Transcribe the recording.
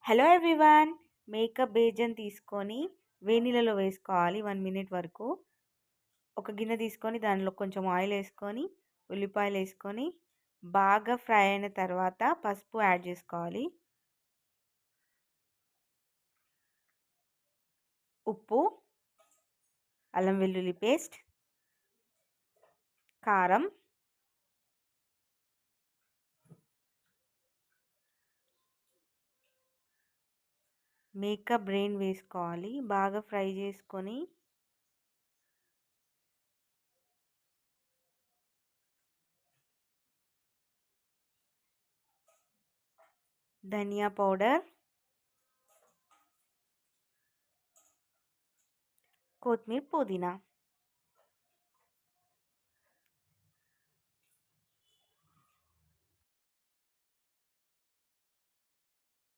Hello everyone. Makeup బేజన్ తీసుకొని వేడినీళ్ళలో వేసుకోవాలి 1 minute వరకు. ఒక గిన్నె తీసుకొని దానిలో కొంచెం ఆయిల్ వేసుకొని, ఉల్లిపాయలు వేసుకొని బాగా ఫ్రై అయిన తర్వాత పసుపు యాడ్ చేసుకోవాలి. ఉప్పు, అల్లం వెల్లుల్లి పేస్ట్, కారం, మేకప్ బ్రెయిన్ వేసుకోవాలి. బాగా ఫ్రై చేసుకొని ధనియా పౌడర్, కొత్తిమీర, పుదీనా.